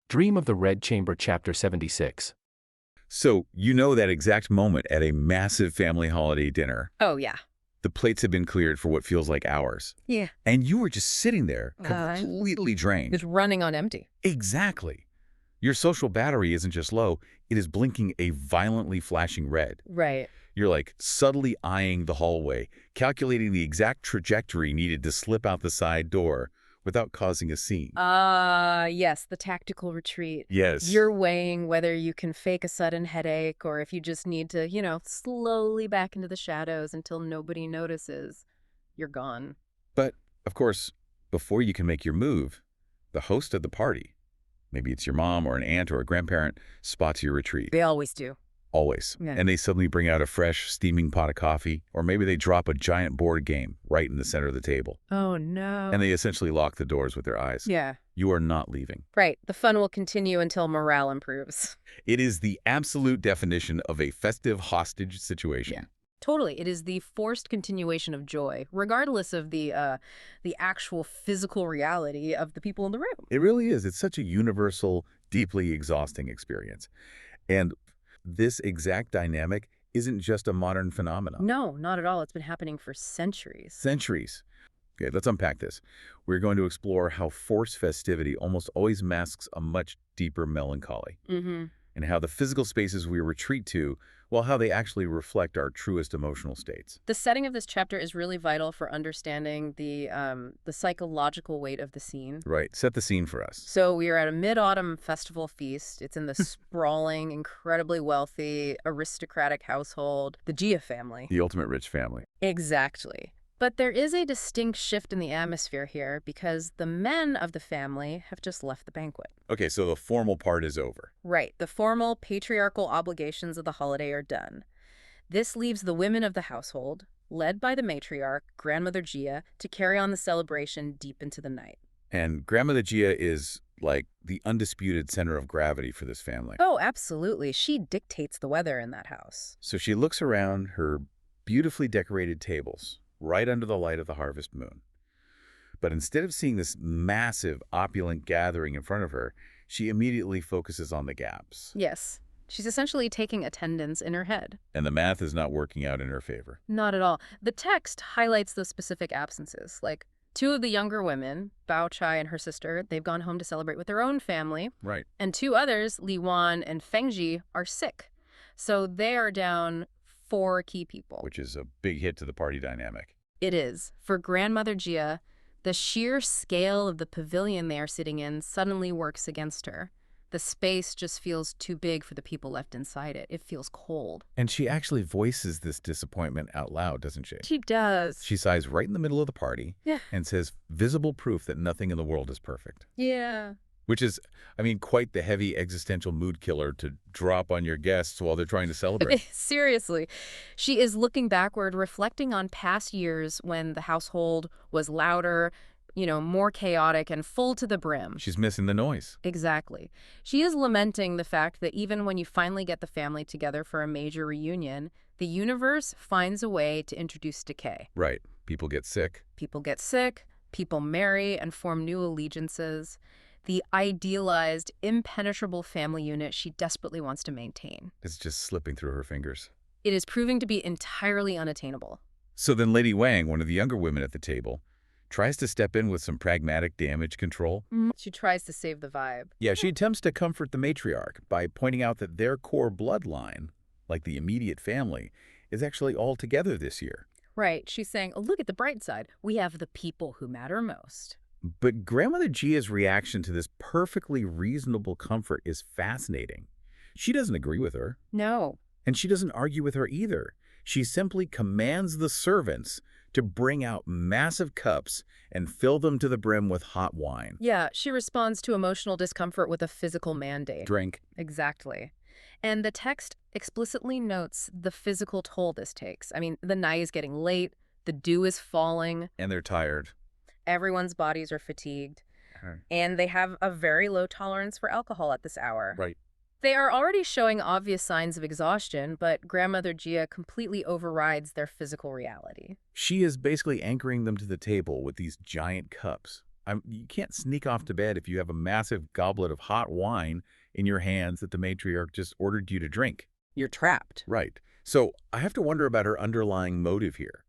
Dream of the Red Chamber, Chapter 76. So, you know that exact moment at a massive family holiday dinner. Oh, yeah. The plates have been cleared for what feels like hours. Yeah. And you were just sitting there, completely drained. It's running on empty. Exactly. Your social battery isn't just low, it is blinking a violently flashing red. Right. You're like subtly eyeing the hallway, calculating the exact trajectory needed to slip out the side door without causing a scene. Yes, the tactical retreat. Yes. You're weighing whether you can fake a sudden headache or if you just need to, slowly back into the shadows until nobody notices. You're gone. But, of course, before you can make your move, the host of the party, maybe it's your mom or an aunt or a grandparent, spots your retreat. They always do. Always. Yeah. And they suddenly bring out a fresh, steaming pot of coffee, or maybe they drop a giant board game right in the center of the table. Oh, no. And they essentially lock the doors with their eyes. Yeah. You are not leaving. Right. The fun will continue until morale improves. It is the absolute definition of a festive hostage situation. Yeah. Totally. It is the forced continuation of joy, regardless of the actual physical reality of the people in the room. It really is. It's such a universal, deeply exhausting experience. And this exact dynamic isn't just a modern phenomenon. No, not at all. It's been happening for centuries. Centuries. Okay, let's unpack this. We're going to explore how forced festivity almost always masks a much deeper melancholy. Mm-hmm. And how the physical spaces we retreat to, well, how they actually reflect our truest emotional states. The setting of this chapter is really vital for understanding the psychological weight of the scene. Right. Set the scene for us. So we are at a mid-autumn festival feast. It's in the sprawling, incredibly wealthy, aristocratic household, the Gia family. The ultimate rich family. Exactly. But there is a distinct shift in the atmosphere here because the men of the family have just left the banquet. Okay, so the formal part is over. Right. The formal patriarchal obligations of the holiday are done. This leaves the women of the household, led by the matriarch, Grandmother Gia, to carry on the celebration deep into the night. And Grandmother Gia is like the undisputed center of gravity for this family. Oh, absolutely. She dictates the weather in that house. So she looks around her beautifully decorated tables, right under the light of the harvest moon. But instead of seeing this massive, opulent gathering in front of her, she immediately focuses on the gaps. Yes. She's essentially taking attendance in her head. And the math is not working out in her favor. Not at all. The text highlights those specific absences. Like, two of the younger women, Bao Chai and her sister, they've gone home to celebrate with their own family. Right. And two others, Li Wan and Fengji, are sick. So they are down 4 key people. Which is a big hit to the party dynamic. It is. For Grandmother Gia, the sheer scale of the pavilion they are sitting in suddenly works against her. The space just feels too big for the people left inside it. It feels cold. And she actually voices this disappointment out loud, doesn't she? She does. She sighs right in the middle of the party and says, visible proof that nothing in the world is perfect. Yeah. Which is, quite the heavy existential mood killer to drop on your guests while they're trying to celebrate. Seriously. She is looking backward, reflecting on past years when the household was louder, more chaotic and full to the brim. She's missing the noise. Exactly. She is lamenting the fact that even when you finally get the family together for a major reunion, the universe finds a way to introduce decay. Right. People get sick. People get sick, people marry and form new allegiances. The idealized, impenetrable family unit she desperately wants to maintain. It's just slipping through her fingers. It is proving to be entirely unattainable. So then Lady Wang, one of the younger women at the table, tries to step in with some pragmatic damage control. She tries to save the vibe. Yeah, she attempts to comfort the matriarch by pointing out that their core bloodline, like the immediate family, is actually all together this year. Right. She's saying, oh, look at the bright side. We have the people who matter most. But Grandmother Gia's reaction to this perfectly reasonable comfort is fascinating. She doesn't agree with her. No. And she doesn't argue with her either. She simply commands the servants to bring out massive cups and fill them to the brim with hot wine. Yeah, she responds to emotional discomfort with a physical mandate. Drink. Exactly. And the text explicitly notes the physical toll this takes. The night is getting late, the dew is falling. And they're tired. Everyone's bodies are fatigued. And they have a very low tolerance for alcohol at this hour. Right. They are already showing obvious signs of exhaustion, but Grandmother Gia completely overrides their physical reality. She is basically anchoring them to the table with these giant cups. You can't sneak off to bed if you have a massive goblet of hot wine in your hands that the matriarch just ordered you to drink. You're trapped. Right. So I have to wonder about her underlying motive here.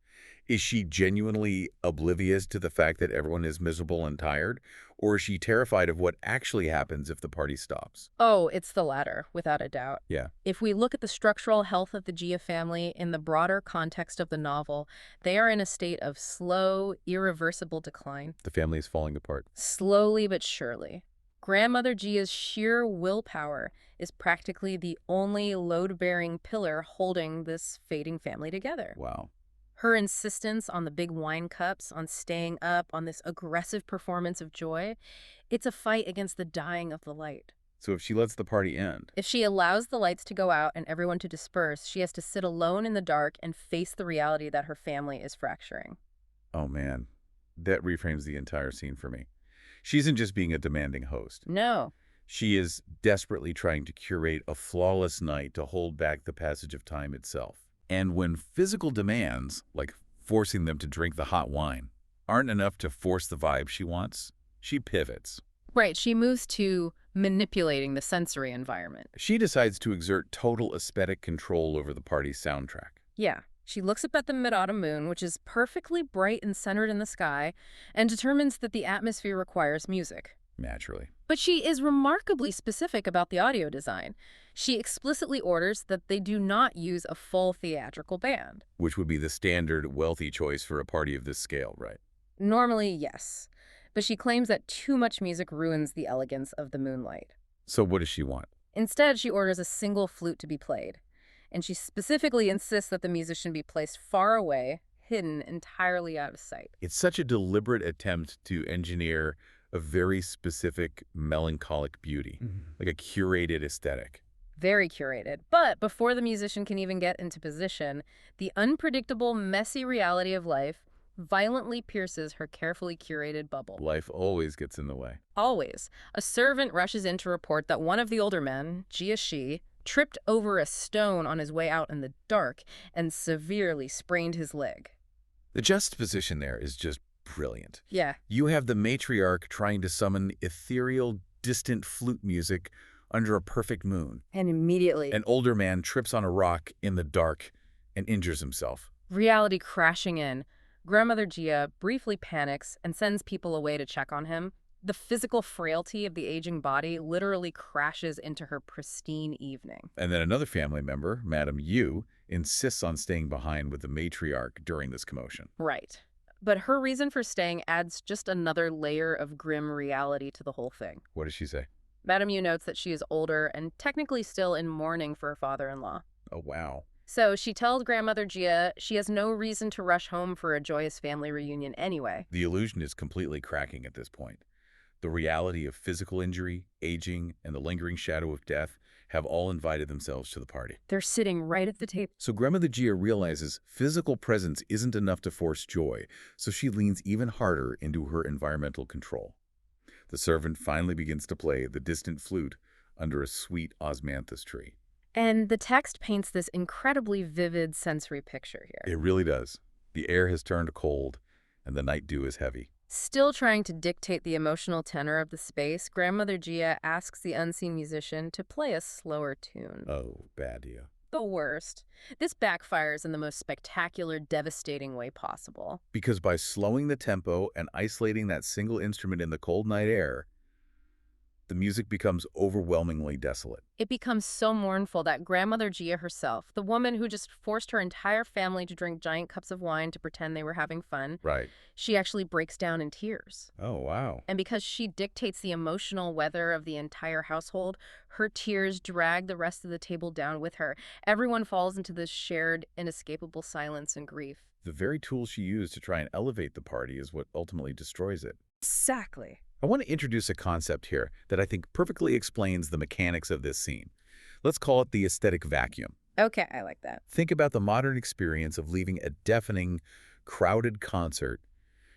Is she genuinely oblivious to the fact that everyone is miserable and tired? Or is she terrified of what actually happens if the party stops? Oh, it's the latter, without a doubt. Yeah. If we look at the structural health of the Gia family in the broader context of the novel, they are in a state of slow, irreversible decline. The family is falling apart. Slowly but surely. Grandmother Gia's sheer willpower is practically the only load-bearing pillar holding this fading family together. Wow. Her insistence on the big wine cups, on staying up, on this aggressive performance of joy, it's a fight against the dying of the light. So if she lets the party end, If she allows the lights to go out and everyone to disperse, she has to sit alone in the dark and face the reality that her family is fracturing. oh man, that reframes the entire scene for me. She isn't just being a demanding host. No. She is desperately trying to curate a flawless night to hold back the passage of time itself. And when physical demands, like forcing them to drink the hot wine, aren't enough to force the vibe she wants, she pivots. Right, she moves to manipulating the sensory environment. She decides to exert total aesthetic control over the party's soundtrack. Yeah, she looks up at the mid-autumn moon, which is perfectly bright and centered in the sky, and determines that the atmosphere requires music. Naturally. But she is remarkably specific about the audio design. She explicitly orders that they do not use a full theatrical band. Which would be the standard wealthy choice for a party of this scale, right? Normally, yes. But she claims that too much music ruins the elegance of the moonlight. So what does she want? Instead, she orders a single flute to be played. And she specifically insists that the musician be placed far away, hidden entirely out of sight. It's such a deliberate attempt to engineer a very specific melancholic beauty, like a curated aesthetic. Very curated. But before the musician can even get into position, the unpredictable, messy reality of life violently pierces her carefully curated bubble. Life always gets in the way. Always. A servant rushes in to report that one of the older men, Jiashi, tripped over a stone on his way out in the dark and severely sprained his leg. The juxtaposition there is just brilliant. Yeah. You have the matriarch trying to summon ethereal, distant flute music under a perfect moon. And immediately, An older man trips on a rock in the dark and injures himself. reality crashing in. Grandmother Gia briefly panics and sends people away to check on him. The physical frailty of the aging body literally crashes into her pristine evening. And then another family member, Madame Yu, insists on staying behind with the matriarch during this commotion. Right. But her reason for staying adds just another layer of grim reality to the whole thing. What does she say? Madame Yu notes that she is older and technically still in mourning for her father-in-law. Oh, wow. So she tells Grandmother Gia she has no reason to rush home for a joyous family reunion anyway. The illusion is completely cracking at this point. The reality of physical injury, aging, and the lingering shadow of death have all invited themselves to the party. They're sitting right at the table. So Grandmother Gia realizes physical presence isn't enough to force joy, so she leans even harder into her environmental control. The servant finally begins to play the distant flute under a sweet osmanthus tree. And the text paints this incredibly vivid sensory picture here. It really does. The air has turned cold, and the night dew is heavy. Still trying to dictate the emotional tenor of the space, Grandmother Gia asks the unseen musician to play a slower tune. Oh, bad idea. The worst. This backfires in the most spectacular, devastating way possible. Because by slowing the tempo and isolating that single instrument in the cold night air, the music becomes overwhelmingly desolate. It becomes so mournful that Grandmother Gia herself, the woman who just forced her entire family to drink giant cups of wine to pretend they were having fun, Right. she actually breaks down in tears. Oh, wow. And because she dictates the emotional weather of the entire household, her tears drag the rest of the table down with her. Everyone falls into this shared, inescapable silence and grief. The very tool she used to try and elevate the party is what ultimately destroys it. Exactly. I want to introduce a concept here that I think perfectly explains the mechanics of this scene. Let's call it the aesthetic vacuum. Okay, I like that. Think about the modern experience of leaving a deafening, crowded concert.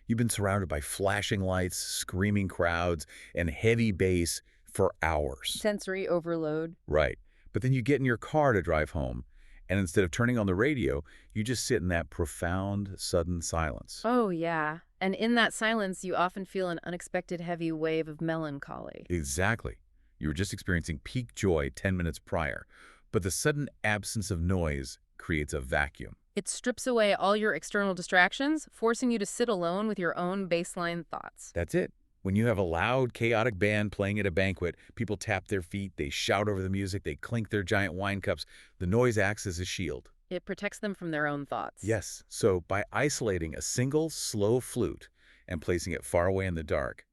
You've been surrounded by flashing lights, screaming crowds, and heavy bass for hours. Sensory overload. Right. But then you get in your car to drive home, And instead of turning on the radio, you just sit in that profound, sudden silence. Oh, yeah. And in that silence, you often feel an unexpected heavy wave of melancholy. Exactly. You were just experiencing peak joy 10 minutes prior, but the sudden absence of noise creates a vacuum. It strips away all your external distractions, forcing you to sit alone with your own baseline thoughts. That's it. When you have a loud, chaotic band playing at a banquet, people tap their feet, they shout over the music, they clink their giant wine cups. The noise acts as a shield. It protects them from their own thoughts. Yes, so by isolating a single, slow flute and placing it far away in the dark,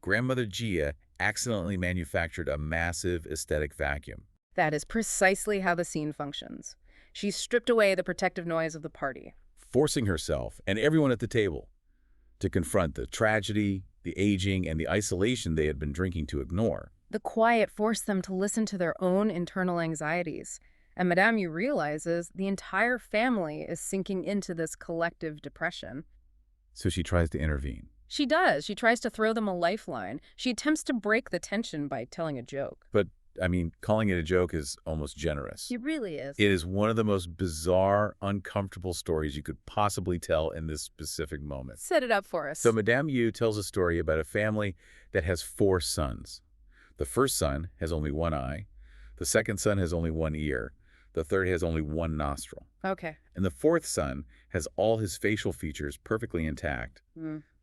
Grandmother Gia accidentally manufactured a massive aesthetic vacuum. That is precisely how the scene functions. She stripped away the protective noise of the party. Forcing herself and everyone at the table to confront the tragedy, the aging, and the isolation they had been drinking to ignore. The quiet forced them to listen to their own internal anxieties. And Madame Yu realizes the entire family is sinking into this collective depression. So she tries to intervene. She does. She tries to throw them a lifeline. She attempts to break the tension by telling a joke. But, calling it a joke is almost generous. It really is. It is one of the most bizarre, uncomfortable stories you could possibly tell in this specific moment. Set it up for us. So Madame Yu tells a story about a family that has 4 sons. The first son has only one eye. The second son has only one ear. The third has only one nostril. Okay. And the fourth son has all his facial features perfectly intact,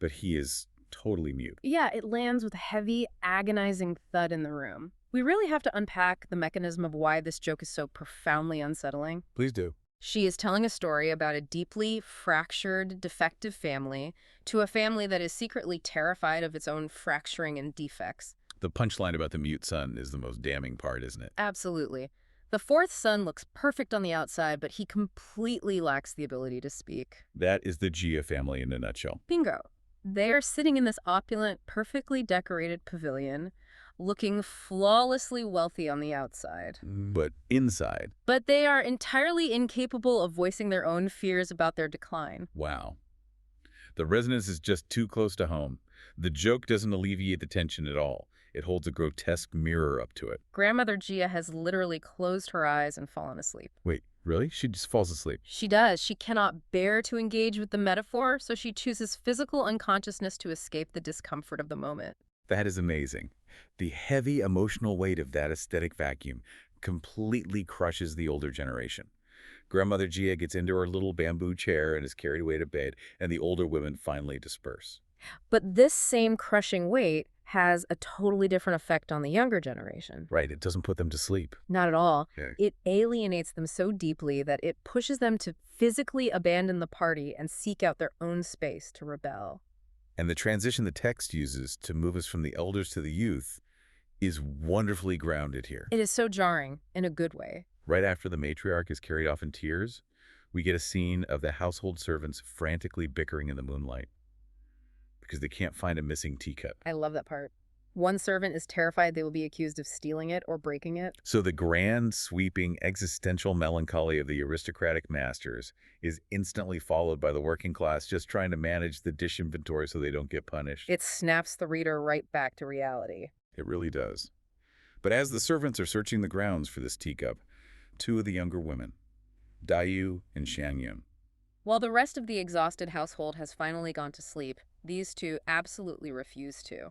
but he is totally mute. Yeah, it lands with a heavy, agonizing thud in the room. We really have to unpack the mechanism of why this joke is so profoundly unsettling. Please do. She is telling a story about a deeply fractured, defective family to a family that is secretly terrified of its own fracturing and defects. The punchline about the mute son is the most damning part, isn't it? Absolutely. The fourth son looks perfect on the outside, but he completely lacks the ability to speak. That is the Gia family in a nutshell. Bingo. They are sitting in this opulent, perfectly decorated pavilion, looking flawlessly wealthy on the outside. But inside, But they are entirely incapable of voicing their own fears about their decline. wow. The resonance is just too close to home. The joke doesn't alleviate the tension at all. It holds a grotesque mirror up to it. Grandmother Gia has literally closed her eyes and fallen asleep. Wait, really? She just falls asleep. She does. She cannot bear to engage with the metaphor, so she chooses physical unconsciousness to escape the discomfort of the moment. That is amazing. The heavy emotional weight of that aesthetic vacuum completely crushes the older generation. Grandmother Gia gets into her little bamboo chair and is carried away to bed, and the older women finally disperse. But this same crushing weight has a totally different effect on the younger generation. Right, it doesn't put them to sleep. Not at all. Okay. It alienates them so deeply that it pushes them to physically abandon the party and seek out their own space to rebel. And the transition the text uses to move us from the elders to the youth is wonderfully grounded here. It is so jarring, in a good way. Right after the matriarch is carried off in tears, we get a scene of the household servants frantically bickering in the moonlight because they can't find a missing teacup. I love that part. One servant is terrified they will be accused of stealing it or breaking it. So the grand, sweeping, existential melancholy of the aristocratic masters is instantly followed by the working class just trying to manage the dish inventory so they don't get punished. It snaps the reader right back to reality. It really does. But as the servants are searching the grounds for this teacup, 2 of the younger women, Daiyu and Xiangyun, While the rest of the exhausted household has finally gone to sleep, these 2 absolutely refuse to.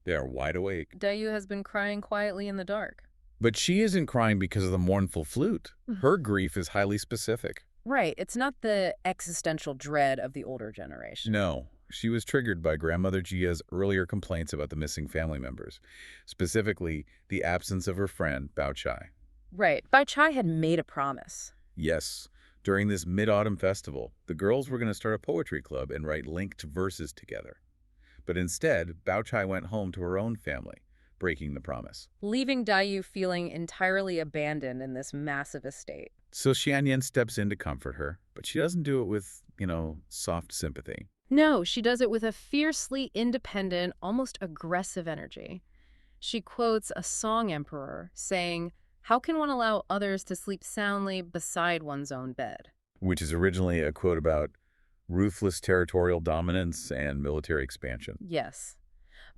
they are wide awake. Daiyu has been crying quietly in the dark. But she isn't crying because of the mournful flute. Her grief is highly specific. Right, it's not the existential dread of the older generation. No, she was triggered by Grandmother Gia's earlier complaints about the missing family members, specifically the absence of her friend, Bao Chai. Right, Bai Chai had made a promise. Yes, during this mid-autumn festival, the girls were going to start a poetry club and write linked verses together. But instead, Bao Chai went home to her own family, breaking the promise. Leaving Daiyu feeling entirely abandoned in this massive estate. So Xianyan steps in to comfort her, but she doesn't do it with, soft sympathy. No, she does it with a fiercely independent, almost aggressive energy. She quotes a song emperor saying, "How can one allow others to sleep soundly beside one's own bed?" Which is originally a quote about ruthless territorial dominance and military expansion. Yes.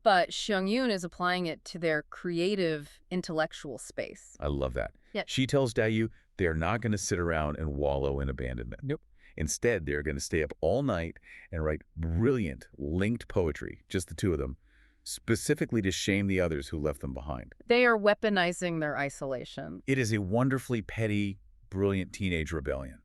But Xiangyun is applying it to their creative, intellectual space. I love that. Yeah. She tells Daiyu, They are not going to sit around and wallow in abandonment. Nope. Instead, they're going to stay up all night and write brilliant, linked poetry, just the two of them, specifically to shame the others who left them behind. They are weaponizing their isolation. It is a wonderfully petty, brilliant teenage rebellion.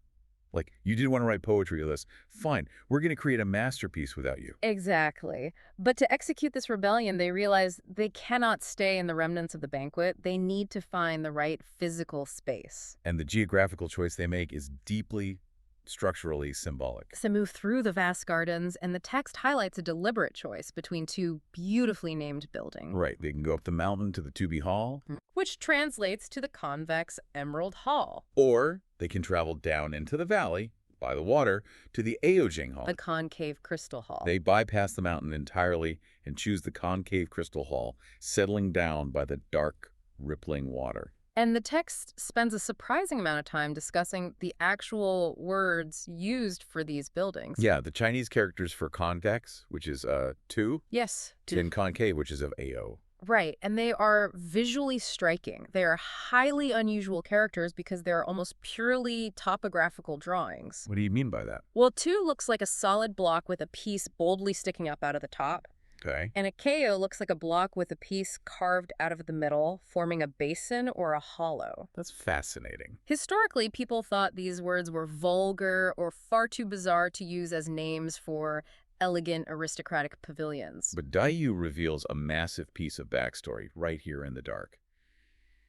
Like, you didn't want to write poetry with us. Fine, we're going to create a masterpiece without you. Exactly. But to execute this rebellion, they realize they cannot stay in the remnants of the banquet. They need to find the right physical space. And the geographical choice they make is deeply structurally symbolic. To move through the vast gardens, and the text highlights a deliberate choice between two beautifully named buildings. Right, they can go up the mountain to the Tubi Hall, Which translates to the convex Emerald Hall, or they can travel down into the valley, by the water, to the Aojing Hall. the concave Crystal Hall. They bypass the mountain entirely and choose the concave Crystal Hall, settling down by the dark, rippling water. And the text spends a surprising amount of time discussing the actual words used for these buildings. Yeah, the Chinese characters for convex, which is tu, Yes. and concave, which is of Ao. Right, and they are visually striking. They are highly unusual characters because they're almost purely topographical drawings. What do you mean by that? Well, 2 looks like a solid block with a piece boldly sticking up out of the top, Okay. and a KO looks like a block with a piece carved out of the middle, forming a basin or a hollow. That's fascinating. Historically, people thought these words were vulgar or far too bizarre to use as names for elegant aristocratic pavilions. But Daiyu reveals a massive piece of backstory right here in the dark.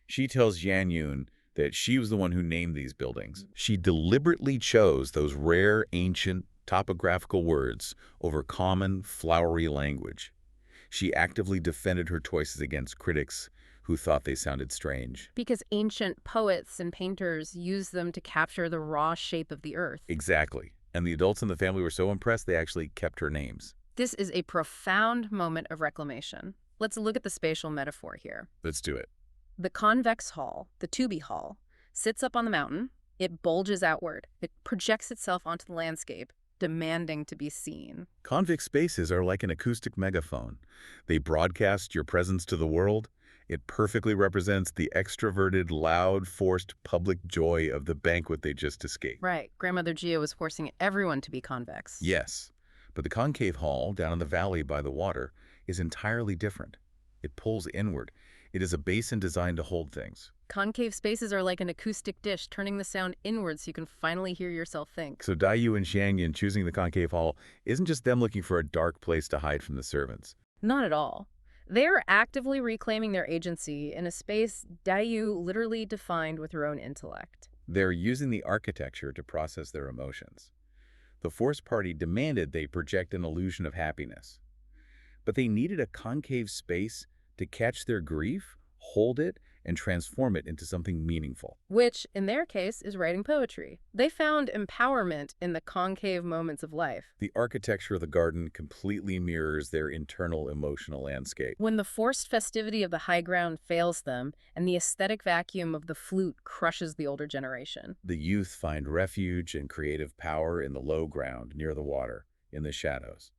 She tells Yan Yun that she was the one who named these buildings. She deliberately chose those rare, ancient, topographical words over common, flowery language. She actively defended her choices against critics who thought they sounded strange. Because ancient poets and painters used them to capture the raw shape of the earth. Exactly. And the adults in the family were so impressed they actually kept her names. This is a profound moment of reclamation. Let's look at the spatial metaphor here. Let's do it. The convex hall, the Tubi Hall, sits up on the mountain. It bulges outward. It projects itself onto the landscape, demanding to be seen. Convex spaces are like an acoustic megaphone. They broadcast your presence to the world. It perfectly represents the extroverted, loud, forced public joy of the banquet they just escaped. Right. Grandmother Gia was forcing everyone to be convex. Yes, but the concave hall down in the valley by the water is entirely different. It pulls inward. It is a basin designed to hold things. Concave spaces are like an acoustic dish, turning the sound inward so you can finally hear yourself think. So Daiyu and Xiangyan choosing the concave hall isn't just them looking for a dark place to hide from the servants. Not at all. They are actively reclaiming their agency in a space Daiyu literally defined with her own intellect. They're using the architecture to process their emotions. The forced party demanded they project an illusion of happiness. But they needed a concave space to catch their grief, hold it, and transform it into something meaningful. Which, in their case, is writing poetry. They found empowerment in the concave moments of life. The architecture of the garden completely mirrors their internal emotional landscape. When the forced festivity of the high ground fails them, and the aesthetic vacuum of the flute crushes the older generation. The youth find refuge and creative power in the low ground near the water, in the shadows.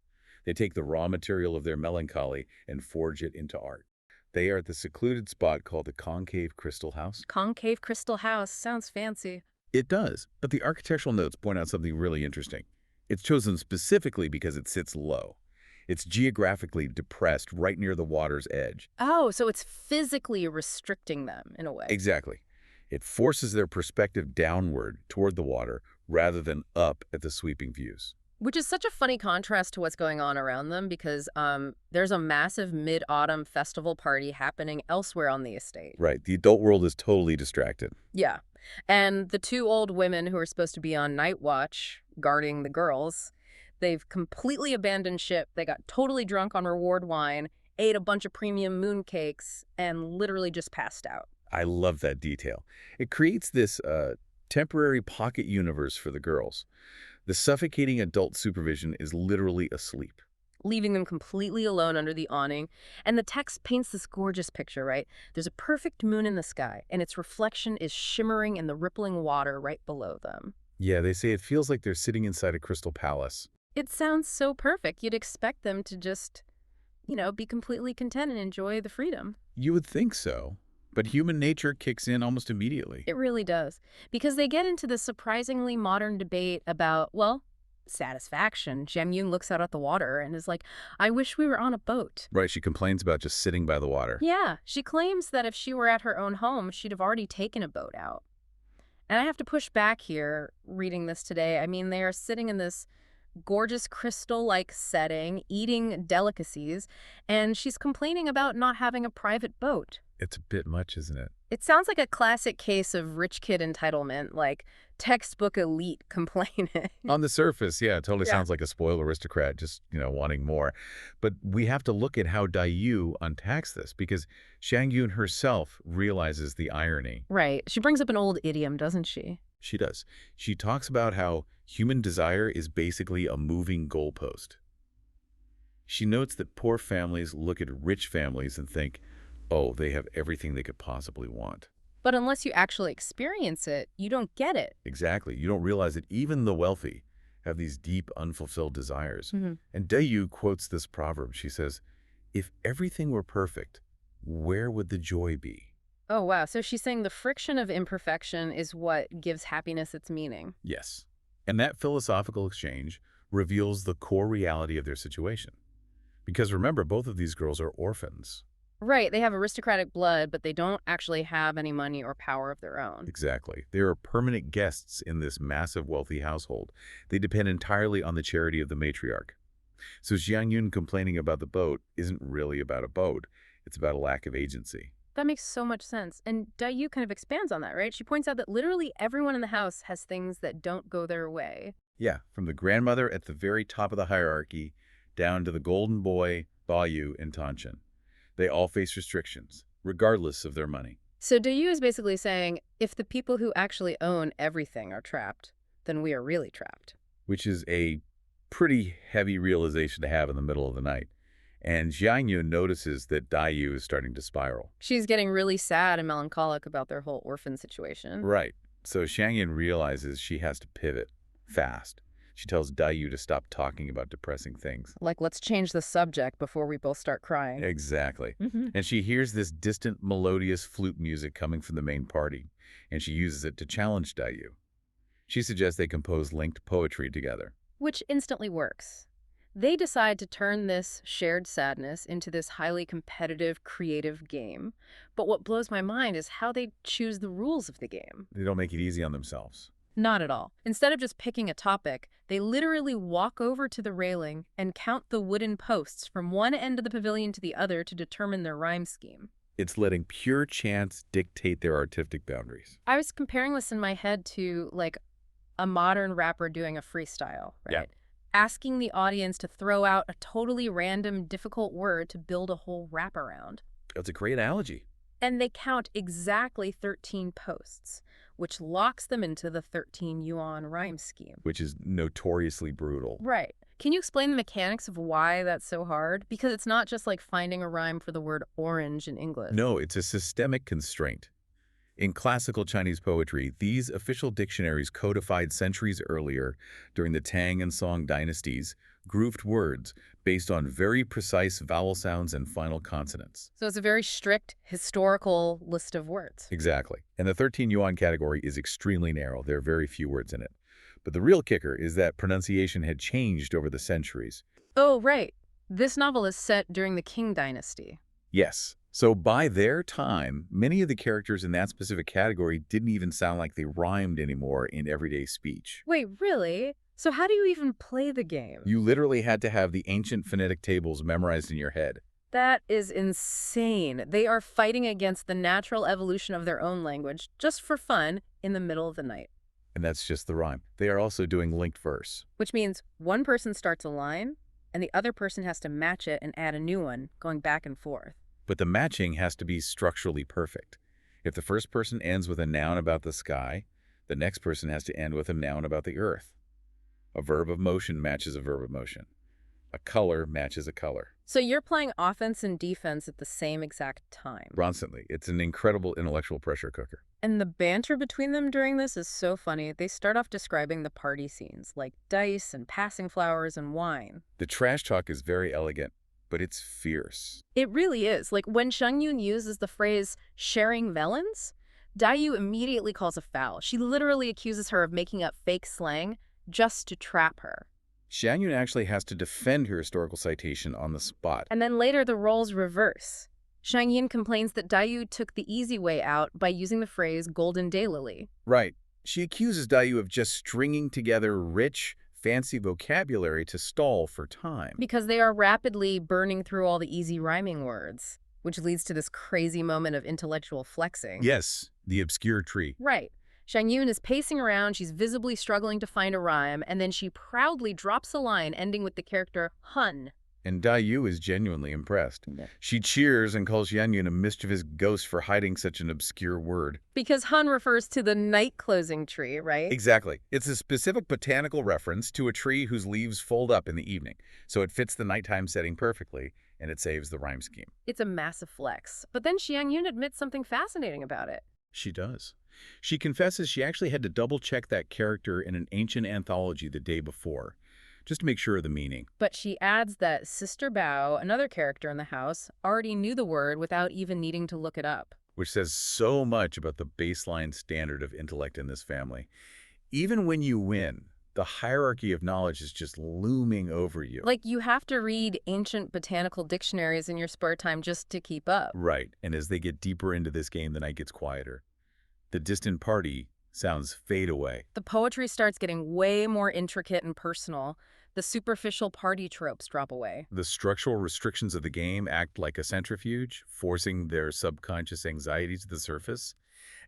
They take the raw material of their melancholy and forge it into art. They are at the secluded spot called the Concave Crystal House. Concave Crystal House sounds fancy. It does, but the architectural notes point out something really interesting. It's chosen specifically because it sits low. It's geographically depressed right near the water's edge. Oh, so it's physically restricting them in a way. Exactly. It forces their perspective downward toward the water rather than up at the sweeping views. Which is such a funny contrast to what's going on around them because there's a massive mid-autumn festival party happening elsewhere on the estate. Right. The adult world is totally distracted. Yeah. And the 2 old women who are supposed to be on night watch guarding the girls, they've completely abandoned ship. They got totally drunk on reward wine, ate a bunch of premium mooncakes, and literally just passed out. I love that detail. It creates this temporary pocket universe for the girls. The suffocating adult supervision is literally asleep, leaving them completely alone under the awning. And the text paints this gorgeous picture, right? There's a perfect moon in the sky, and its reflection is shimmering in the rippling water right below them. Yeah, they say it feels like they're sitting inside a crystal palace. It sounds so perfect. You'd expect them to just, be completely content and enjoy the freedom. You would think so. But human nature kicks in almost immediately. It really does. Because they get into this surprisingly modern debate about, well, satisfaction. Jemyun looks out at the water and is like, I wish we were on a boat. Right, she complains about just sitting by the water. Yeah, she claims that if she were at her own home, she'd have already taken a boat out. And I have to push back here reading this today. I mean, they are sitting in this gorgeous crystal-like setting, eating delicacies, and she's complaining about not having a private boat. It's a bit much, isn't it? It sounds like a classic case of rich kid entitlement, like textbook elite complaining. On the surface, yeah, it totally Yeah. sounds like a spoiled aristocrat just, wanting more. But we have to look at how Daiyu untacks this, because Shang Yun herself realizes the irony. Right. She brings up an old idiom, doesn't she? She does. She talks about how human desire is basically a moving goalpost. She notes that poor families look at rich families and think, oh, they have everything they could possibly want. But unless you actually experience it, you don't get it. Exactly. You don't realize that even the wealthy have these deep, unfulfilled desires. Mm-hmm. And Daiyu quotes this proverb. She says, if everything were perfect, where would the joy be? Oh, wow. So she's saying the friction of imperfection is what gives happiness its meaning. Yes. And that philosophical exchange reveals the core reality of their situation. Because remember, both of these girls are orphans. Right. They have aristocratic blood, but they don't actually have any money or power of their own. Exactly. They are permanent guests in this massive wealthy household. They depend entirely on the charity of the matriarch. So Jiang Yun complaining about the boat isn't really about a boat. It's about a lack of agency. That makes so much sense. And Daiyu kind of expands on that, right? She points out that literally everyone in the house has things that don't go their way. Yeah, from the grandmother at the very top of the hierarchy down to the golden boy, Daiyu, and Tanshan. They all face restrictions, regardless of their money. So Daiyu is basically saying, if the people who actually own everything are trapped, then we are really trapped. Which is a pretty heavy realization to have in the middle of the night. And Jiang Yun notices that Daiyu is starting to spiral. She's getting really sad and melancholic about their whole orphan situation. Right. So Shang Yun realizes she has to pivot fast. She tells Daiyu to stop talking about depressing things. Like, let's change the subject before we both start crying. Exactly. Mm-hmm. And she hears this distant, melodious flute music coming from the main party, and she uses it to challenge Daiyu. She suggests they compose linked poetry together. Which instantly works. They decide to turn this shared sadness into this highly competitive, creative game. But what blows my mind is how they choose the rules of the game. They don't make it easy on themselves. Not at all. Instead of just picking a topic, they literally walk over to the railing and count the wooden posts from one end of the pavilion to the other to determine their rhyme scheme. It's letting pure chance dictate their artistic boundaries. I was comparing this in my head to, like, a modern rapper doing a freestyle, right? Yeah. Asking the audience to throw out a totally random, difficult word to build a whole rap around. That's a great analogy. And they count exactly 13 posts, which locks them into the 13 yuan rhyme scheme. Which is notoriously brutal. Right. Can you explain the mechanics of why that's so hard? Because it's not just like finding a rhyme for the word orange in English. No, it's a systemic constraint. In classical Chinese poetry, these official dictionaries codified centuries earlier, during the Tang and Song dynasties, grouped words based on very precise vowel sounds and final consonants. So it's a very strict historical list of words. Exactly. And the 13 yuan category is extremely narrow. There are very few words in it. But the real kicker is that pronunciation had changed over the centuries. Oh, right. This novel is set during the Qing dynasty. Yes. So by their time, many of the characters in that specific category didn't even sound like they rhymed anymore in everyday speech. Wait, really? So how do you even play the game? You literally had to have the ancient phonetic tables memorized in your head. That is insane. They are fighting against the natural evolution of their own language, just for fun, in the middle of the night. And that's just the rhyme. They are also doing linked verse. Which means one person starts a line, and the other person has to match it and add a new one, going back and forth. But the matching has to be structurally perfect. If the first person ends with a noun about the sky, the next person has to end with a noun about the earth. A verb of motion matches a verb of motion. A color matches a color. So you're playing offense and defense at the same exact time. Constantly. It's an incredible intellectual pressure cooker. And the banter between them during this is so funny. They start off describing the party scenes, like dice and passing flowers and wine. The trash talk is very elegant. but it's fierce. It really is. Like, when Xiangyun uses the phrase sharing melons, Daiyu immediately calls a foul. She literally accuses her of making up fake slang just to trap her. Xiangyun actually has to defend her historical citation on the spot. And then later the roles reverse. Xiangyun complains that Daiyu took the easy way out by using the phrase golden daylily. Right. She accuses Daiyu of just stringing together rich, fancy vocabulary to stall for time. Because they are rapidly burning through all the easy rhyming words, which leads to this crazy moment of intellectual flexing. Yes, the obscure tree. Right. Xiangyun is pacing around, she's visibly struggling to find a rhyme, and then she proudly drops a line ending with the character Hun. And Daiyu is genuinely impressed. She cheers and calls Xiangyun a mischievous ghost for hiding such an obscure word. Because Hun refers to the night-closing tree, right? Exactly. It's a specific botanical reference to a tree whose leaves fold up in the evening, so it fits the nighttime setting perfectly, and it saves the rhyme scheme. It's a massive flex. But then Xiangyun admits something fascinating about it. She does. She confesses she actually had to double-check that character in an ancient anthology the day before, just to make sure of the meaning. But she adds that Sister Bao, another character in the house, already knew the word without even needing to look it up. Which says so much about the baseline standard of intellect in this family. Even when you win, the hierarchy of knowledge is just looming over you. Like, you have to read ancient botanical dictionaries in your spare time just to keep up. Right, and as they get deeper into this game, the night gets quieter. The distant party sounds fade away. The poetry starts getting way more intricate and personal. The superficial party tropes drop away. The structural restrictions of the game act like a centrifuge, forcing their subconscious anxiety to the surface.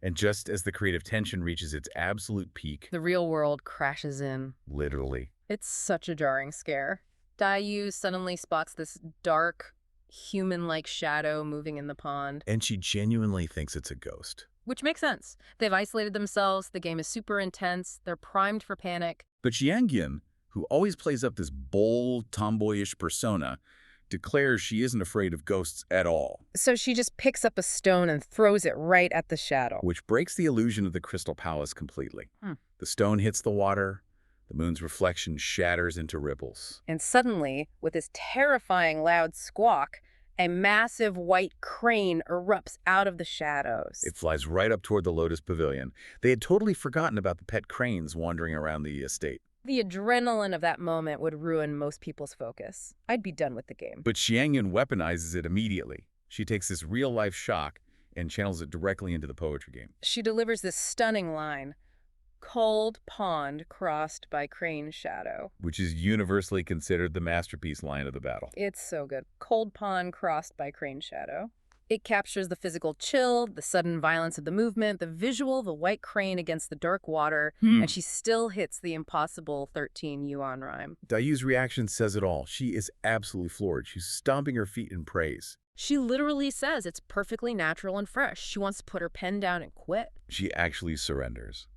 And just as the creative tension reaches its absolute peak, The real world crashes in. literally, It's such a jarring scare. Daiyu suddenly spots this dark, human-like shadow moving in the pond. and she genuinely thinks it's a ghost. Which makes sense. They've isolated themselves, the game is super intense, they're primed for panic. But Xiangyun, who always plays up this bold, tomboyish persona, declares she isn't afraid of ghosts at all, So she just picks up a stone and throws it right at the shadow. which breaks the illusion of the Crystal Palace completely. Hmm. The stone hits the water, the moon's reflection shatters into ripples. And suddenly, with this terrifying loud squawk, a massive white crane erupts out of the shadows. It flies right up toward the Lotus Pavilion. They had totally forgotten about the pet cranes wandering around the estate. The adrenaline of that moment would ruin most people's focus. I'd be done with the game. But Xiangyun weaponizes it immediately. She takes this real-life shock and channels it directly into the poetry game. She delivers this stunning line, "Cold pond crossed by crane shadow." Which is universally considered the masterpiece line of the battle. It's so good. Cold pond crossed by crane shadow. It captures the physical chill, the sudden violence of the movement, the visual, the white crane against the dark water, and she still hits the impossible 13 yuan rhyme. Daiyu's reaction says it all. She is absolutely floored. She's stomping her feet in praise. She literally says it's perfectly natural and fresh. She wants to put her pen down and quit. She actually surrenders.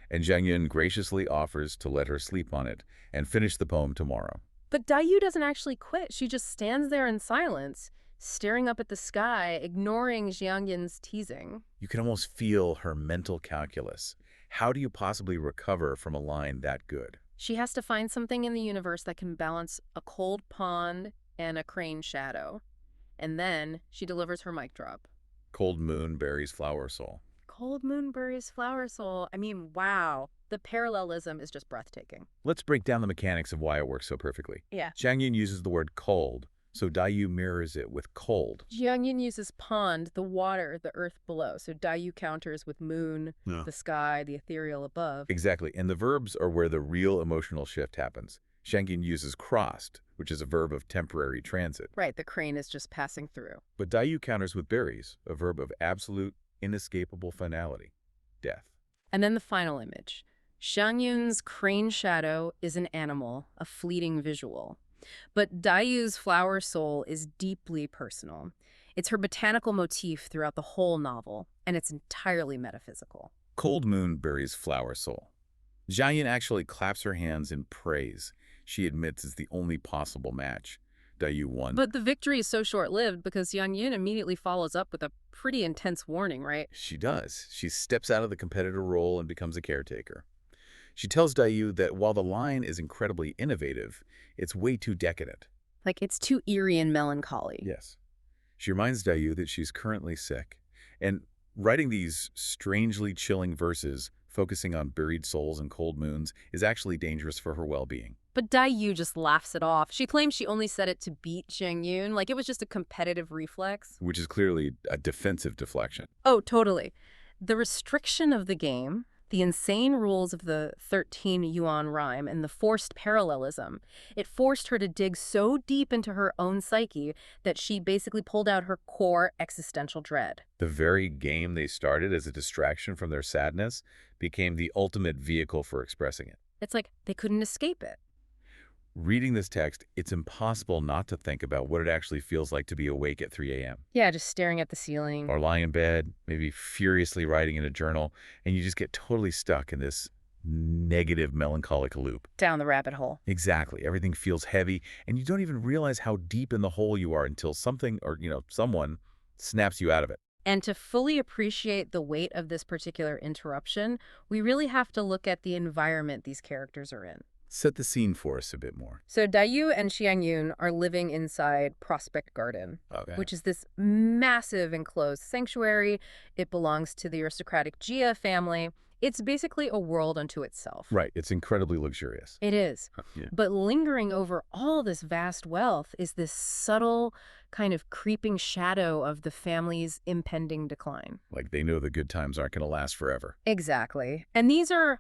And Xiangyun graciously offers to let her sleep on it and finish the poem tomorrow. But Daiyu doesn't actually quit. She just stands there in silence, staring up at the sky, ignoring Xiangyun's teasing. You can almost feel her mental calculus. How do you possibly recover from a line that good? She has to find something in the universe that can balance a cold pond and a crane shadow. And then she delivers her mic drop. Cold moon buries flower soul. Cold moon buries flower soul. I mean, wow. The parallelism is just breathtaking. Let's break down the mechanics of why it works so perfectly. Yeah. Xiangyun uses the word cold, so Daiyu mirrors it with cold. Xiangyun uses pond, the water, the earth below. So Daiyu counters with moon, the sky, the ethereal above. Exactly, and the verbs are where the real emotional shift happens. Xiangyun uses crossed, which is a verb of temporary transit. Right, the crane is just passing through. But Daiyu counters with buries, a verb of absolute, inescapable finality, death. And then the final image. Xiangyun's crane shadow is an animal, a fleeting visual. But Daiyu's flower soul is deeply personal. It's her botanical motif throughout the whole novel, and it's entirely metaphysical. Cold moon buries flower soul. Xiangyun actually claps her hands in praise. She admits it's the only possible match. Daiyu won. But the victory is so short-lived because Xiangyun immediately follows up with a pretty intense warning, right? She does. She steps out of the competitor role and becomes a caretaker. She tells Daiyu that while the line is incredibly innovative, it's way too decadent. Like, it's too eerie and melancholy. Yes. She reminds Daiyu that she's currently sick. And writing these strangely chilling verses, focusing on buried souls and cold moons, is actually dangerous for her well-being. But Daiyu just laughs it off. She claims she only said it to beat Zhang Yun, like it was just a competitive reflex. Which is clearly a defensive deflection. Oh, totally. The restriction of the game, the insane rules of the 13 yuan rhyme, and the forced parallelism, it forced her to dig so deep into her own psyche that she basically pulled out her core existential dread. The very game they started as a distraction from their sadness became the ultimate vehicle for expressing it. It's like they couldn't escape it. Reading this text, it's impossible not to think about what it actually feels like to be awake at 3 a.m. Yeah, just staring at the ceiling. Or lying in bed, maybe furiously writing in a journal, and you just get totally stuck in this negative, melancholic loop. Down the rabbit hole. Exactly. Everything feels heavy, and you don't even realize how deep in the hole you are until something or, someone snaps you out of it. And to fully appreciate the weight of this particular interruption, we really have to look at the environment these characters are in. Set the scene for us a bit more. So Daiyu and Xiangyun are living inside Prospect Garden, which is this massive enclosed sanctuary. It belongs to the aristocratic Jia family. It's basically a world unto itself. Right. It's incredibly luxurious. It is. Yeah. But lingering over all this vast wealth is this subtle kind of creeping shadow of the family's impending decline. Like they know the good times aren't going to last forever. Exactly. And these are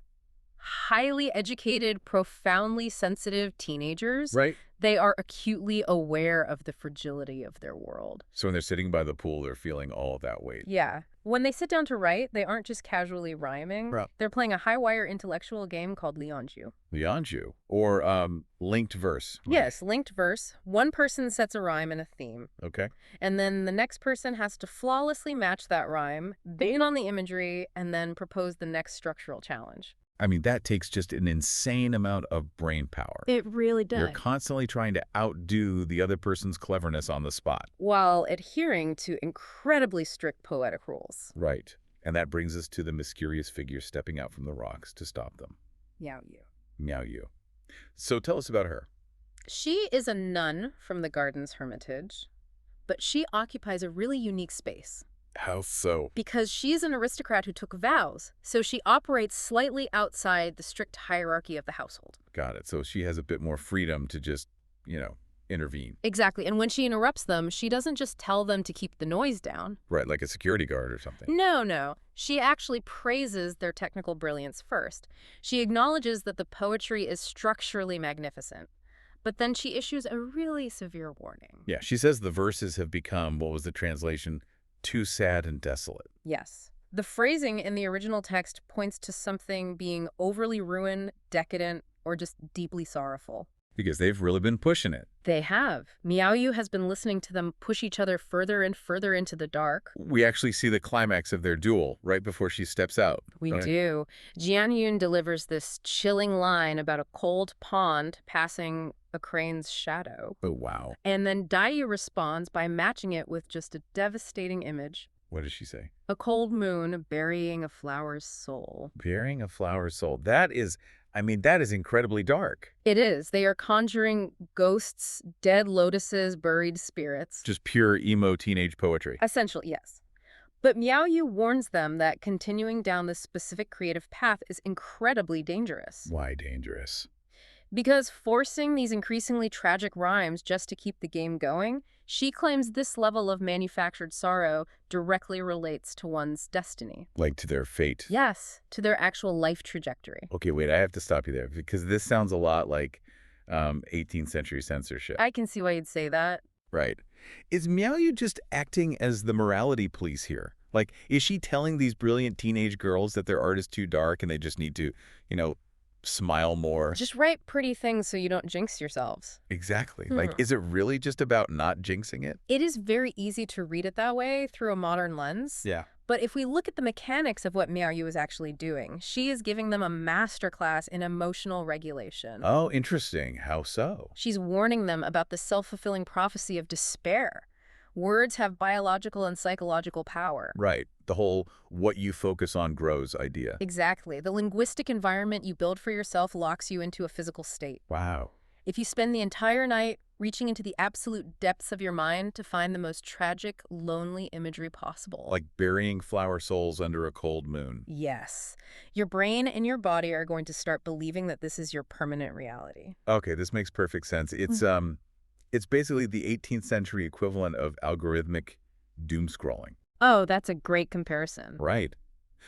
highly educated, profoundly sensitive teenagers. Right. They are acutely aware of the fragility of their world. So when they're sitting by the pool, they're feeling all of that weight. Yeah. When they sit down to write, they aren't just casually rhyming. Right. They're playing a high-wire intellectual game called Lianju. Lianju, or linked verse. Yes, linked verse. One person sets a rhyme and a theme. Okay. And then the next person has to flawlessly match that rhyme, bait on the imagery, and then propose the next structural challenge. I mean, that takes just an insane amount of brain power. It really does. You're constantly trying to outdo the other person's cleverness on the spot. While adhering to incredibly strict poetic rules. Right. And that brings us to the mysterious figure stepping out from the rocks to stop them. Miao Yu. Miao Yu. So tell us about her. She is a nun from the garden's hermitage, but she occupies a really unique space. How so? Because she is an aristocrat who took vows, so she operates slightly outside the strict hierarchy of the household. Got it. So she has a bit more freedom to just, intervene. Exactly. And when she interrupts them, she doesn't just tell them to keep the noise down. Right, like a security guard or something. No. She actually praises their technical brilliance first. She acknowledges that the poetry is structurally magnificent. But then she issues a really severe warning. Yeah, she says the verses have become, what was the translation? Too sad and desolate. Yes. The phrasing in the original text points to something being overly ruined, decadent, or just deeply sorrowful. Because they've really been pushing it. They have. Miao Yu has been listening to them push each other further and further into the dark. We actually see the climax of their duel right before she steps out. We do. Jian Yun delivers this chilling line about a cold pond passing a crane's shadow. Oh, wow. And then Daiyu responds by matching it with just a devastating image. What does she say? A cold moon burying a flower's soul. Burying a flower's soul. That is incredibly dark. It is. They are conjuring ghosts, dead lotuses, buried spirits. Just pure emo teenage poetry. Essentially, yes. But Miao Yu warns them that continuing down this specific creative path is incredibly dangerous. Why dangerous? Because forcing these increasingly tragic rhymes just to keep the game going, she claims this level of manufactured sorrow directly relates to one's destiny. Like to their fate. Yes, to their actual life trajectory. Okay, wait, I have to stop you there because this sounds a lot like 18th century censorship. I can see why you'd say that. Right. Is Miao Yu just acting as the morality police here? Like, is she telling these brilliant teenage girls that their art is too dark and they just need to, smile more? Just write pretty things so you don't jinx yourselves. Exactly. Like, is it really just about not jinxing it? It is very easy to read it that way through a modern lens. Yeah. But if we look at the mechanics of what Miao Yu is actually doing, she is giving them a masterclass in emotional regulation. Oh, interesting. How so? She's warning them about the self-fulfilling prophecy of despair. Words have biological and psychological power. Right. The whole what you focus on grows idea. Exactly. The linguistic environment you build for yourself locks you into a physical state. Wow. If you spend the entire night reaching into the absolute depths of your mind to find the most tragic, lonely imagery possible. Like burying flower souls under a cold moon. Yes. Your brain and your body are going to start believing that this is your permanent reality. Okay, this makes perfect sense. It's basically the 18th century equivalent of algorithmic doom scrolling. Oh, that's a great comparison. Right.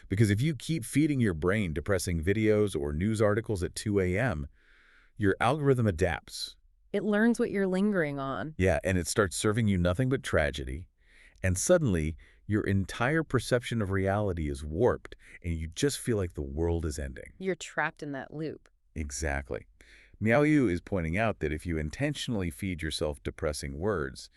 Because if you keep feeding your brain depressing videos or news articles at 2 a.m., your algorithm adapts. It learns what you're lingering on. Yeah, and it starts serving you nothing but tragedy. And suddenly, your entire perception of reality is warped, and you just feel like the world is ending. You're trapped in that loop. Exactly. Miao Yu is pointing out that if you intentionally feed yourself depressing words,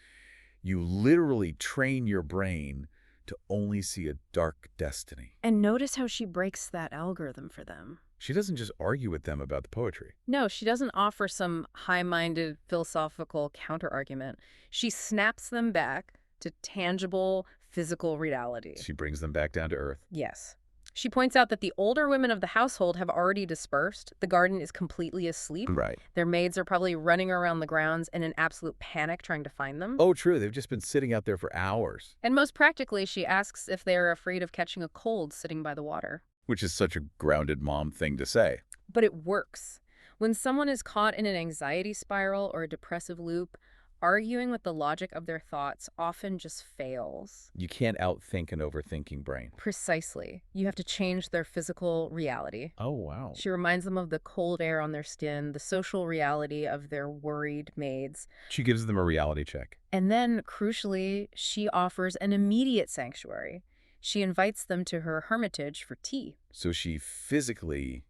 you literally train your brain to only see a dark destiny. And notice how she breaks that algorithm for them. She doesn't just argue with them about the poetry. No, she doesn't offer some high-minded philosophical counterargument. She snaps them back to tangible, physical reality. She brings them back down to earth. Yes. She points out that the older women of the household have already dispersed. The garden is completely asleep. Right. Their maids are probably running around the grounds in an absolute panic trying to find them. Oh, true. They've just been sitting out there for hours. And most practically, she asks if they are afraid of catching a cold sitting by the water. Which is such a grounded mom thing to say. But it works. When someone is caught in an anxiety spiral or a depressive loop, arguing with the logic of their thoughts often just fails. You can't outthink an overthinking brain. Precisely. You have to change their physical reality. Oh, wow. She reminds them of the cold air on their skin, the social reality of their worried maids. She gives them a reality check. And then, crucially, she offers an immediate sanctuary. She invites them to her hermitage for tea. So she physically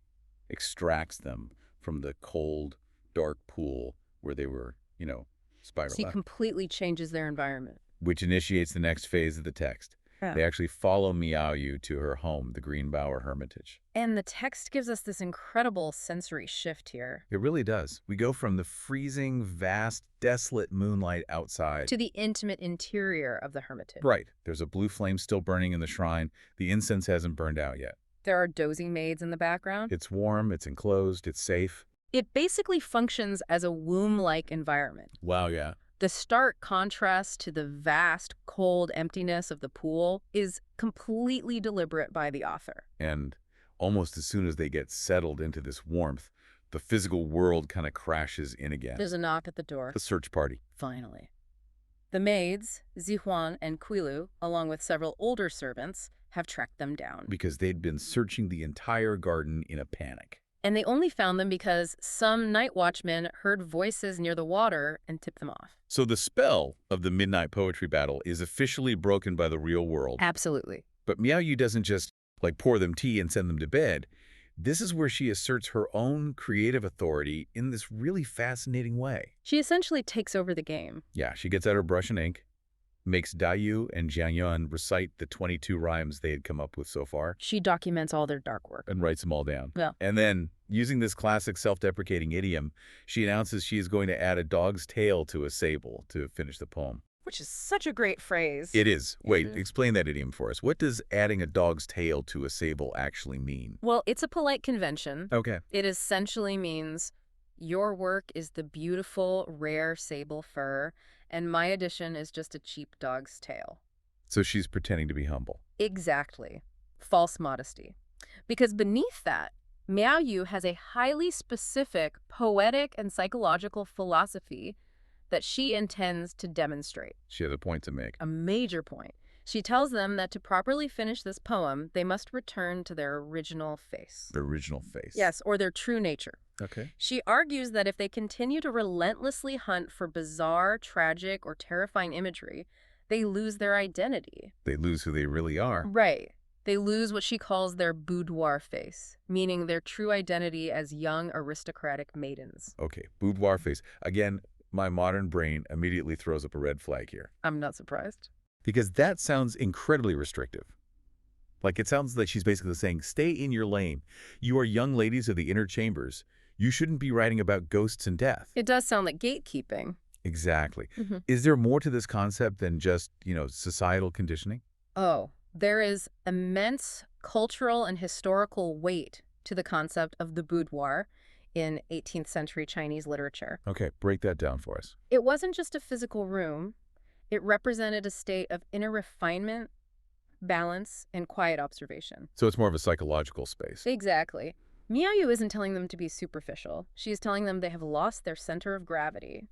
extracts them from the cold, dark pool where they were, spiraled She out. completely changes their environment. Which initiates the next phase of the text. Yeah. They actually follow Miao Yu to her home, the Greenbower Hermitage. And the text gives us this incredible sensory shift here. It really does. We go from the freezing, vast, desolate moonlight outside To the intimate interior of the hermitage. Right. There's a blue flame still burning in the shrine. The incense hasn't burned out yet. There are dozing maids in the background. It's warm, it's enclosed, it's safe. It basically functions as a womb-like environment. Wow, yeah. The stark contrast to the vast, cold emptiness of the pool is completely deliberate by the author. And almost as soon as they get settled into this warmth, the physical world kind of crashes in again. There's a knock at the door. The search party. Finally. The maids, Zihuan and Quilu, along with several older servants, have tracked them down. Because they'd been searching the entire garden in a panic. And they only found them because some night watchmen heard voices near the water and tipped them off. So the spell of the midnight poetry battle is officially broken by the real world. Absolutely. But Miao Yu doesn't just, pour them tea and send them to bed. This is where she asserts her own creative authority in this really fascinating way. She essentially takes over the game. Yeah, she gets out her brush and ink, makes Daiyu and Jiangyuan recite the 22 rhymes they had come up with so far, She documents all their dark work. and writes them all down. Yeah. And then, using this classic self-deprecating idiom, she announces she is going to add a dog's tail to a sable to finish the poem. Which is such a great phrase. It is. Wait, is. explain that idiom for us. What does adding a dog's tail to a sable actually mean? Well, it's a polite convention. Okay. It essentially means your work is the beautiful, rare sable fur, and my addition is just a cheap dog's tail. So she's pretending to be humble. Exactly. False modesty. Because beneath that, Miao Yu has a highly specific poetic and psychological philosophy that she intends to demonstrate. She has a point to make. A major point. She tells them that to properly finish this poem, they must return to their original face. The original face. Yes, or their true nature. Okay. She argues that if they continue to relentlessly hunt for bizarre, tragic, or terrifying imagery, they lose their identity. They lose who they really are. Right. They lose what she calls their boudoir face, meaning their true identity as young aristocratic maidens. Okay, boudoir face. Again, my modern brain immediately throws up a red flag here. I'm not surprised. Because that sounds incredibly restrictive. It sounds like she's basically saying, stay in your lane. You are young ladies of the inner chambers. You shouldn't be writing about ghosts and death. It does sound like gatekeeping. Exactly. Mm-hmm. Is there more to this concept than just, societal conditioning? Oh, there is immense cultural and historical weight to the concept of the boudoir. in 18th century Chinese literature. Okay, break that down for us. It wasn't just a physical room. It represented a state of inner refinement, balance, and quiet observation. So it's more of a psychological space. Exactly. Miaoyu isn't telling them to be superficial. She is telling them they have lost their center of gravity.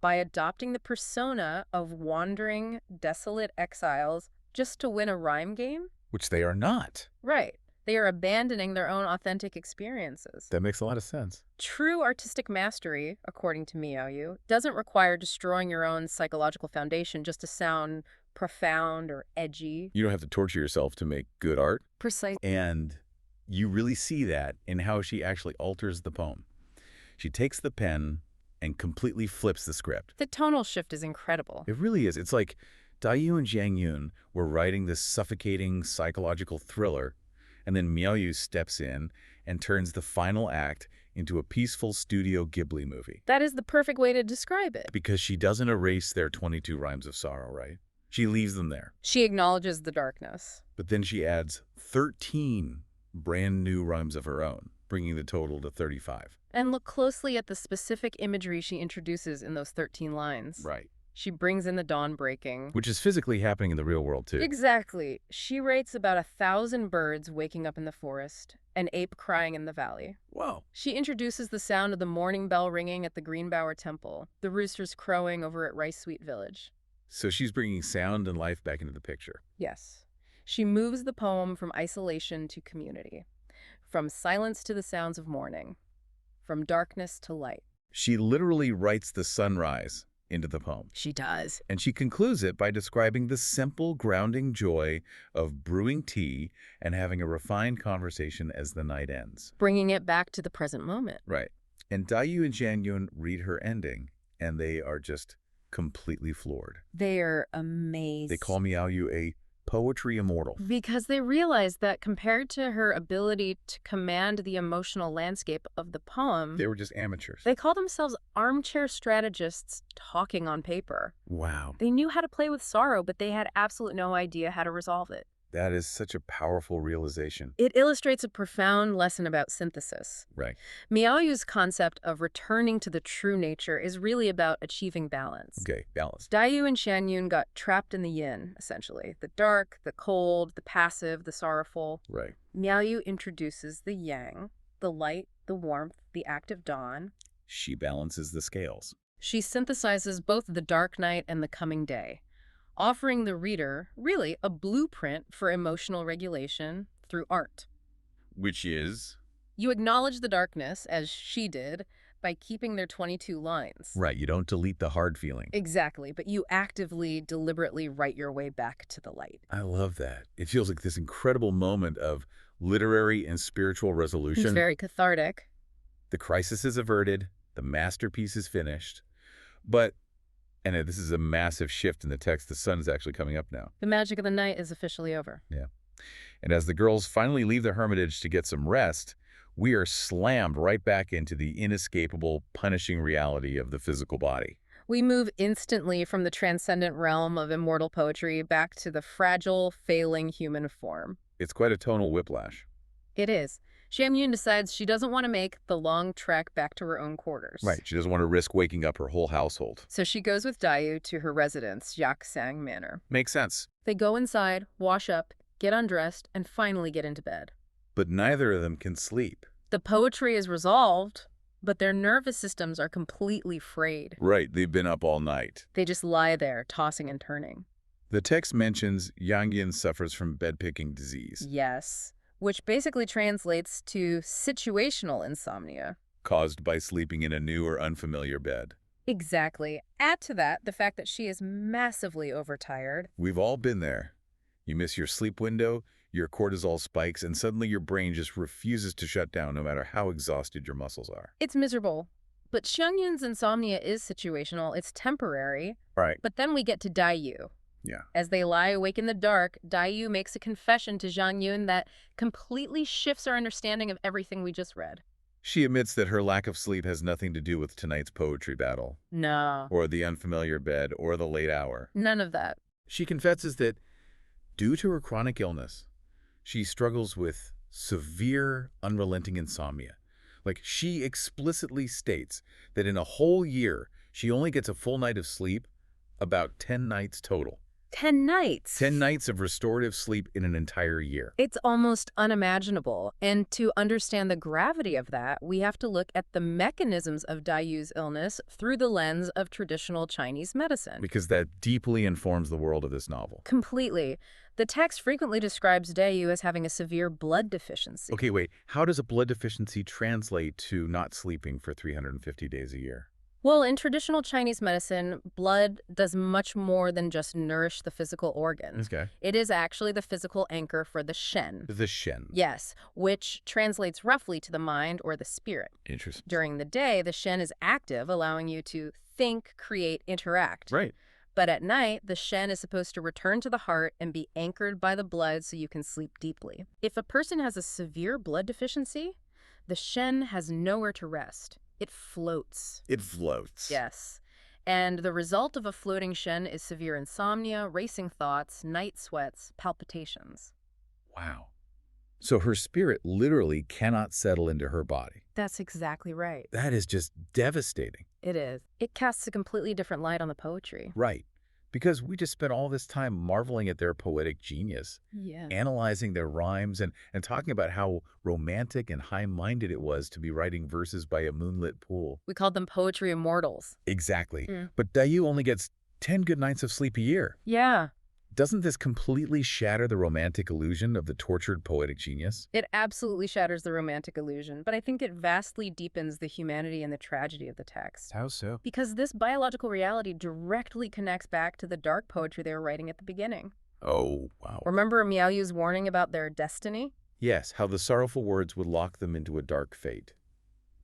By adopting the persona of wandering, desolate exiles just to win a rhyme game? Which they are not. Right. They are abandoning their own authentic experiences. That makes a lot of sense. True artistic mastery, according to Miaoyu, doesn't require destroying your own psychological foundation just to sound profound or edgy. You don't have to torture yourself to make good art. Precisely. And you really see that in how she actually alters the poem. She takes the pen and completely flips the script. The tonal shift is incredible. It really is. It's like Daiyu and Jiang Yun were writing this suffocating psychological thriller, and then Miaoyu steps in and turns the final act into a peaceful Studio Ghibli movie. That is the perfect way to describe it. Because she doesn't erase their 22 rhymes of sorrow, right? She leaves them there. She acknowledges the darkness. But then she adds 13 brand new rhymes of her own, bringing the total to 35. And look closely at the specific imagery she introduces in those 13 lines. Right. She brings in the dawn breaking. Which is physically happening in the real world, too. Exactly. She writes about 1,000 birds waking up in the forest, an ape crying in the valley. Wow. She introduces the sound of the morning bell ringing at the Greenbower Temple, the roosters crowing over at Rice Sweet Village. So she's bringing sound and life back into the picture. Yes. She moves the poem from isolation to community, from silence to the sounds of morning, from darkness to light. She literally writes the sunrise into the poem. She does. And she concludes it by describing the simple, grounding joy of brewing tea and having a refined conversation as the night ends. Bringing it back to the present moment. Right. And Daiyu and Jiang Yun read her ending, and they are just completely floored. They are amazed. They call Miaoyu a poetry immortal. Because they realize that compared to her ability to command the emotional landscape of the poem, They were just amateurs. they call themselves armchair strategists talking on paper. Wow. They knew how to play with sorrow, but they had absolutely no idea how to resolve it. That is such a powerful realization. It illustrates a profound lesson about synthesis. Right. Miaoyu's concept of returning to the true nature is really about achieving balance. Okay, balance. Daiyu and Xianyun got trapped in the yin, essentially. The dark, the cold, the passive, the sorrowful. Right. Miaoyu introduces the yang, the light, the warmth, the active dawn. She balances the scales. She synthesizes both the dark night and the coming day, offering the reader, really, a blueprint for emotional regulation through art. Which is? You acknowledge the darkness, as she did, by keeping their 22 lines. Right, you don't delete the hard feeling. Exactly, but you actively, deliberately write your way back to the light. I love that. It feels like this incredible moment of literary and spiritual resolution. It's very cathartic. The crisis is averted, the masterpiece is finished, but, and this is a massive shift in the text, the sun is actually coming up now. The magic of the night is officially over. Yeah. And as the girls finally leave the hermitage to get some rest, we are slammed right back into the inescapable, punishing reality of the physical body. We move instantly from the transcendent realm of immortal poetry back to the fragile, failing human form. It's quite a tonal whiplash. It is. Xianyun decides she doesn't want to make the long trek back to her own quarters. Right, she doesn't want to risk waking up her whole household. So she goes with Daiyu to her residence, Yaksang Manor. Makes sense. They go inside, wash up, get undressed, and finally get into bed. But neither of them can sleep. The poetry is resolved, but their nervous systems are completely frayed. Right, they've been up all night. They just lie there, tossing and turning. The text mentions Yang Yin suffers from bed-picking disease. Yes, which basically translates to situational insomnia. Caused by sleeping in a new or unfamiliar bed. Exactly. Add to that the fact that she is massively overtired. We've all been there. You miss your sleep window, your cortisol spikes, and suddenly your brain just refuses to shut down no matter how exhausted your muscles are. It's miserable. But Xiangyun's insomnia is situational. It's temporary. Right. But then we get to Daiyu. Yeah. As they lie awake in the dark, Daiyu makes a confession to Xiangyun that completely shifts our understanding of everything we just read. She admits that her lack of sleep has nothing to do with tonight's poetry battle. No. Or the unfamiliar bed, or the late hour. None of that. She confesses that, due to her chronic illness, she struggles with severe, unrelenting insomnia. Like, she explicitly states that in a whole year, she only gets a full night of sleep, about 10 nights total. 10 nights. 10 nights of restorative sleep in an entire year. It's almost unimaginable. And to understand the gravity of that, we have to look at the mechanisms of Daiyu's illness through the lens of traditional Chinese medicine. Because that deeply informs the world of this novel. Completely. The text frequently describes Daiyu as having a severe blood deficiency. Okay, wait. How does a blood deficiency translate to not sleeping for 350 days a year? Well, in traditional Chinese medicine, blood does much more than just nourish the physical organs. Okay. It is actually the physical anchor for the shen. The shen. Yes, which translates roughly to the mind or the spirit. Interesting. During the day, the shen is active, allowing you to think, create, interact. Right. But at night, the shen is supposed to return to the heart and be anchored by the blood so you can sleep deeply. If a person has a severe blood deficiency, the shen has nowhere to rest. It floats. It floats. Yes. And the result of a floating shen is severe insomnia, racing thoughts, night sweats, palpitations. Wow. So her spirit literally cannot settle into her body. That's exactly right. That is just devastating. It is. It casts a completely different light on the poetry. Right. Because we just spent all this time marveling at their poetic genius, Yeah. analyzing their rhymes, and talking about how romantic and high-minded it was to be writing verses by a moonlit pool. We called them poetry immortals. Exactly. Mm. But Daiyu only gets 10 good nights of sleep a year. Yeah. Doesn't this completely shatter the romantic illusion of the tortured poetic genius? It absolutely shatters the romantic illusion, but I think it vastly deepens the humanity and the tragedy of the text. How so? Because this biological reality directly connects back to the dark poetry they were writing at the beginning. Oh, wow. Remember Miaoyu's warning about their destiny? Yes, how the sorrowful words would lock them into a dark fate.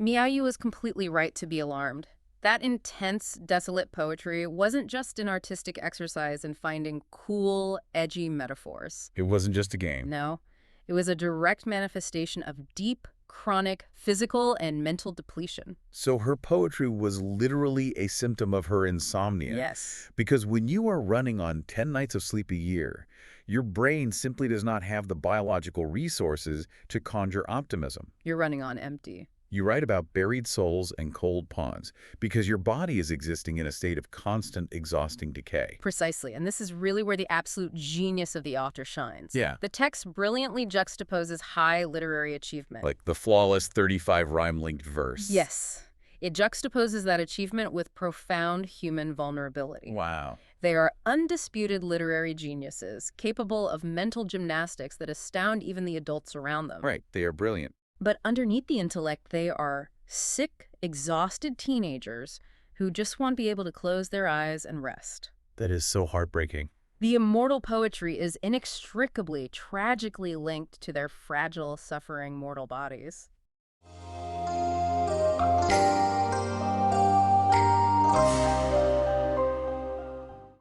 Miaoyu was completely right to be alarmed. That intense, desolate poetry wasn't just an artistic exercise in finding cool, edgy metaphors. It wasn't just a game. No, it was a direct manifestation of deep, chronic, physical and mental depletion. So her poetry was literally a symptom of her insomnia. Yes. Because when you are running on 10 nights of sleep a year, your brain simply does not have the biological resources to conjure optimism. You're running on empty. You write about buried souls and cold ponds because your body is existing in a state of constant, exhausting decay. Precisely, and this is really where the absolute genius of the author shines. Yeah. The text brilliantly juxtaposes high literary achievement. Like the flawless 35 rhyme-linked verse. Yes. It juxtaposes that achievement with profound human vulnerability. Wow. They are undisputed literary geniuses, capable of mental gymnastics that astound even the adults around them. Right. They are brilliant. But underneath the intellect, they are sick, exhausted teenagers who just want to be able to close their eyes and rest. That is so heartbreaking. The immortal poetry is inextricably, tragically linked to their fragile, suffering mortal bodies.